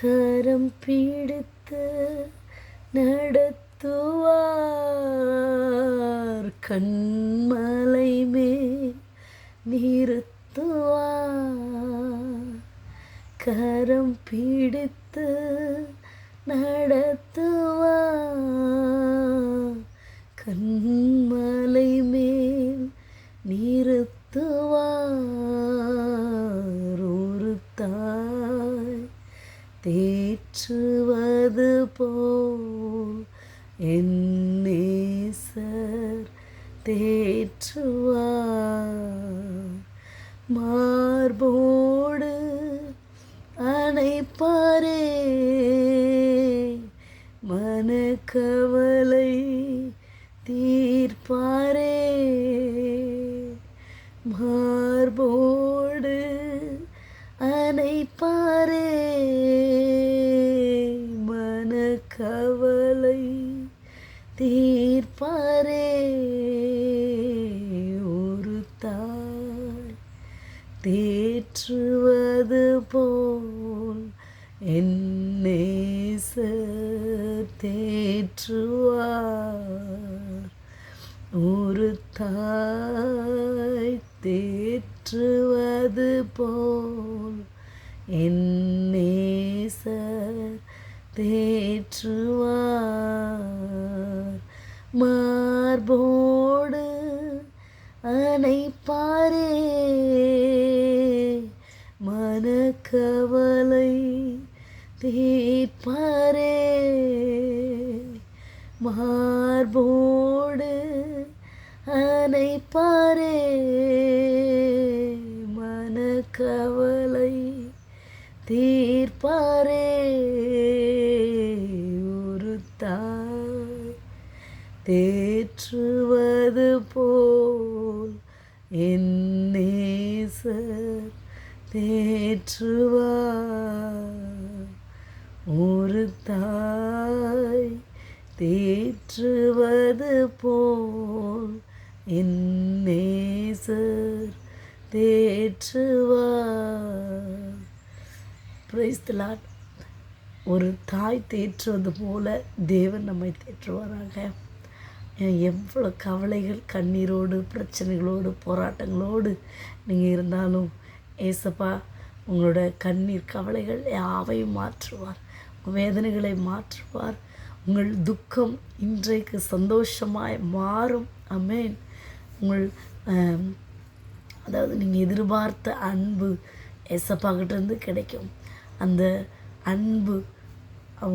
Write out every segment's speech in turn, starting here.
கரம் பிடித்து நடத்துவார், கண்மலை மேல் நிறுத்துவார். கரம் பிடித்து நடத்துவார், கண்மலை மேல் நிறுத்துவார். ஒரு தாய் தேற்றுவது போல் என் நேசர் தேற்றுவார். மார்போடு அணைப்பாரே, மனக்கவலை தீர்ப்பாரே. மார்போடு அணைப்பாரே, மனக்கவலை தீர்ப்பாரே. ஒரு தாய் தேற்றுவது போல் என் நேசர் தேற்றுவார். ஒரு தாய் தேற்றுவது போல் என் நேசர் தேற்றுவார். மார்போடு அணைப்பாரே, மனக்கவலை தீர்ப்பாரே. மார்போடு அணைப்பாரே, மனக்கவலை தீர்ப்பாரே. ஒரு தாய் தேற்றுவது போல் என் நேசர் தேற்றுவார். ஒரு தாய் தேற்றுவது போல் என் நேசர் தேற்றுவார். Praise the Lord. ஒரு தாய் தேற்றுவது போல தேவன் நம்மை தேற்றுவாராக. எவ்வளோ கவலைகள், கண்ணீரோடு, பிரச்சனைகளோடு, போராட்டங்களோடு நீங்கள் இருந்தாலும் ஏசப்பா உங்களோட கண்ணீர், கவலைகள் யாவையும் மாற்றுவார். உங்கள் வேதனைகளை மாற்றுவார். உங்கள் துக்கம் இன்றைக்கு சந்தோஷமாய் மாறும். ஆமென். உங்கள் அதாவது நீங்கள் எதிர்பார்த்த அன்பு ஏசப்பாக்கிட்டேருந்து கிடைக்கும். அந்த அன்பு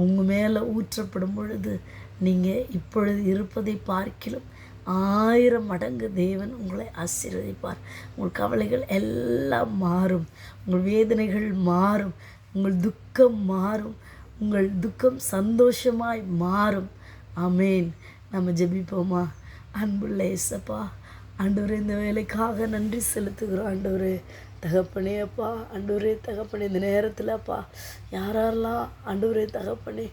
உங்கள் மேலே ஊற்றப்படும் பொழுது நீங்கள் இப்பொழுது இருப்பதை பார்க்கிலும் 1000 மடங்கு தேவன் உங்களை ஆசீர்வதிப்பார். உங்கள் கவலைகள் எல்லாம் மாறும். உங்கள் வேதனைகள் மாறும். உங்கள் துக்கம் மாறும். உங்கள் துக்கம் சந்தோஷமாய் மாறும். ஆமேன். நம்ம ஜெபிப்போமா? அன்புள்ள ஏசப்பா, ஆண்டவரே, இந்த வேலைக்காக நன்றி செலுத்துகிறோம். ஆண்டவரே தகப்பனே, அப்பா ஆண்டவரே தகப்பனே, இந்த நேரத்தில் அப்பா யாரெல்லாம் ஆண்டவரே தகப்பனே,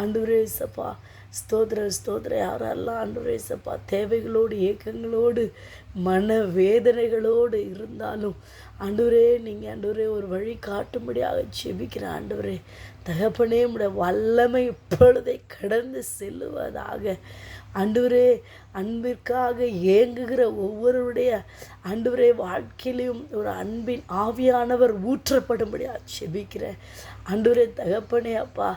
ஆண்டவரே ஏசப்பா ஸ்தோத்திர யாரெல்லாம் ஆண்டவரே ஏசப்பா தேவைகளோடு, ஏக்கங்களோடு, மன வேதனைகளோடு இருந்தாலும் ஆண்டவரே நீங்கள் ஆண்டவரே ஒரு வழி காட்டும்படியாக செபிக்கிறேன். ஆண்டவரே தகப்பனே, உம்முடைய வல்லமை இப்பொழுதை கடந்து செல்லுவதாக. ஆண்டவரே அன்பிற்காக ஏங்குகிற ஒவ்வொருடைய ஆண்டவரே வாழ்க்கையிலையும் ஒரு அன்பின் ஆவியானவர் ஊற்றப்படும்படியாக செபிக்கிறேன். ஆண்டவரே தகப்பனே, அப்பா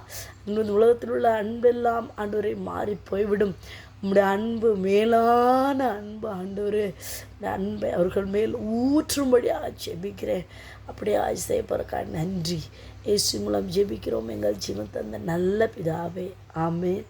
இந்த உலகத்தில் உள்ள அன்பெல்லாம் ஆண்டவரே மாறி போய்விடும். உம்முடைய அன்பு, மேலான அன்பு ஆண்டவரே, இந்த அன்பை அவர்கள் மேல் ஊற்றும்படியாக ஜெபிக்கிறேன். அப்படியே செய்யப்படுறக்கா நன்றி. இயேசு மூலம் ஜெபிக்கிறோம் எங்கள் ஜீவன் தந்த நல்ல பிதாவே. ஆமென்.